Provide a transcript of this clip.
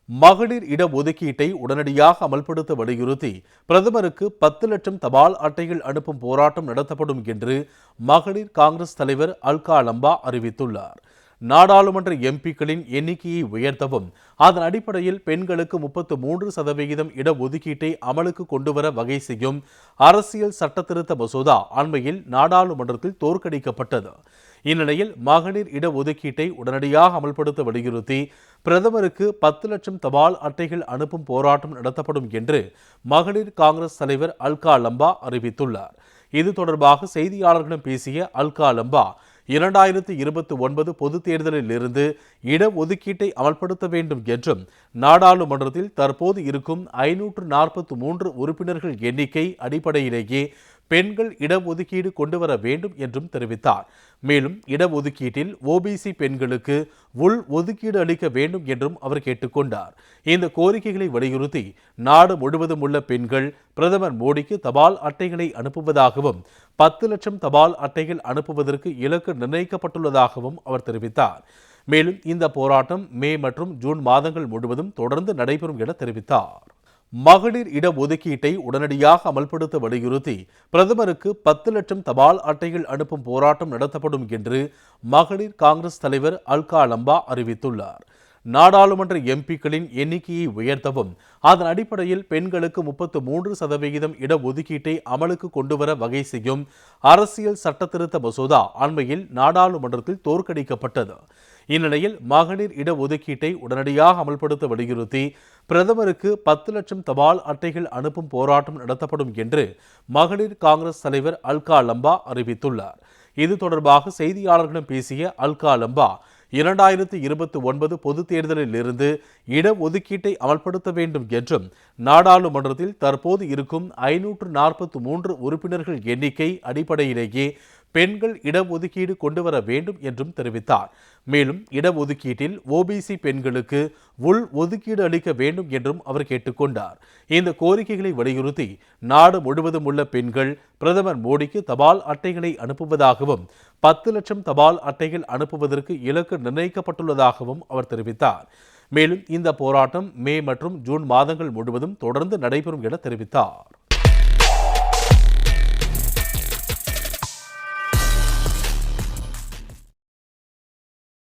மகளிர் இடஒதுக்கீட்டை உடனடியாக அமல்படுத்த வலியுறுத்தி பிரதமருக்கு 10 லட்சம் தபால் அட்டைகள் அனுப்பும் போராட்டம் நடத்தப்படும் என்று மகளிர் காங்கிரஸ் தலைவர் அல்கா லம்பா அறிவித்துள்ளார். நாடாளுமன்ற எம்பிக்களின் எண்ணிக்கையை உயர்த்தவும் அதன் அடிப்படையில் பெண்களுக்கு 33% இடஒதுக்கீட்டை அமலுக்கு கொண்டுவர வகை செய்யும் அரசியல் சட்டத்திருத்த மசோதா அண்மையில் நாடாளுமன்றத்தில் தோற்கடிக்கப்பட்டது. இந்நிலையில் மகளிர் இடஒதுக்கீட்டை உடனடியாக அமல்படுத்த வலியுறுத்தி பிரதமருக்கு 10 லட்சம் தபால் அட்டைகள் அனுப்பும் போராட்டம் நடத்தப்படும் என்று மகளிர் காங்கிரஸ் தலைவர் அல்கா லம்பா அறிவித்துள்ளார். இது தொடர்பாக செய்தியாளர்களிடம் பேசிய அல்கா லம்பா, 2029 பொதுத் தேர்தலில் இருந்து இடஒதுக்கீட்டை அமல்படுத்த வேண்டும் என்றும் நாடாளுமன்றத்தில் தற்போது இருக்கும் 543 உறுப்பினர்கள் எண்ணிக்கை அடிப்படையிலேயே பெண்கள் இடஒதுக்கீடு கொண்டுவர வேண்டும் என்றும் தெரிவித்தார். மேலும் இடஒதுக்கீட்டில் ஓபிசி பெண்களுக்கு உள் ஒதுக்கீடு அளிக்க வேண்டும் என்றும் அவர் கேட்டுக்கொண்டார். இந்த கோரிக்கைகளை வலியுறுத்தி நாடு முழுவதும் உள்ள பெண்கள் பிரதமர் மோடிக்கு தபால் அட்டைகளை அனுப்புவதாகவும் 10 லட்சம் தபால் அட்டைகள் அனுப்புவதற்கு இலக்கு நிர்ணயிக்கப்பட்டுள்ளதாகவும் அவர் தெரிவித்தார். மேலும் இந்த போராட்டம் மே மற்றும் ஜூன் மாதங்கள் முழுவதும் தொடர்ந்து நடைபெறும் என தெரிவித்தார். மகளிர் இடஒதுக்கீட்டை உடனடியாக அமல்படுத்த வலியுறுத்தி பிரதமருக்கு 10 லட்சம் தபால் அட்டைகள் அனுப்பும் போராட்டம் நடத்தப்படும் என்று மகளிர் காங்கிரஸ் தலைவர் அல்கா லம்பா அறிவித்துள்ளார். நாடாளுமன்ற எம்பிக்களின் எண்ணிக்கையை உயர்த்தவும் அதன் அடிப்படையில் பெண்களுக்கு 33% இடஒதுக்கீட்டை அமலுக்கு கொண்டுவர வகை செய்யும் அரசியல் சட்டத்திருத்த மசோதா அண்மையில் நாடாளுமன்றத்தில் தோற்கடிக்கப்பட்டது. இந்நிலையில் மகளிர் இடஒதுக்கீட்டை உடனடியாக அமல்படுத்த வலியுறுத்தி பிரதமருக்கு 10 லட்சம் தபால் அட்டைகள் அனுப்பும் போராட்டம் நடத்தப்படும் என்று மகளிர் காங்கிரஸ் தலைவர் அல்கா லம்பா அறிவித்துள்ளார். இது தொடர்பாக செய்தியாளர்களிடம் பேசிய அல்கா லம்பா, 2029 பொதுத் தேர்தலில் இருந்து இடஒதுக்கீட்டை அமல்படுத்த வேண்டும் என்றும் நாடாளுமன்றத்தில் தற்போது இருக்கும் 543 உறுப்பினர்கள் எண்ணிக்கை அடிப்படையிலேயே பெண்கள் இடஒதுக்கீடு கொண்டுவர வேண்டும் என்றும் தெரிவித்தார். மேலும் இடஒதுக்கீட்டில் ஓபிசி பெண்களுக்கு உள் ஒதுக்கீடு அளிக்க வேண்டும் என்றும் அவர் கேட்டுக்கொண்டார். இந்த கோரிக்கைகளை வலியுறுத்தி நாடு முழுவதும் உள்ள பெண்கள் பிரதமர் மோடிக்கு தபால் அட்டைகளை அனுப்புவதாகவும் 10 லட்சம் தபால் அட்டைகள் அனுப்புவதற்கு இலக்கு நிர்ணயிக்கப்பட்டுள்ளதாகவும் அவர் தெரிவித்தார். மேலும் இந்த போராட்டம் மே மற்றும் ஜூன் மாதங்கள் முழுவதும் தொடர்ந்து நடைபெறும் என தெரிவித்தார்.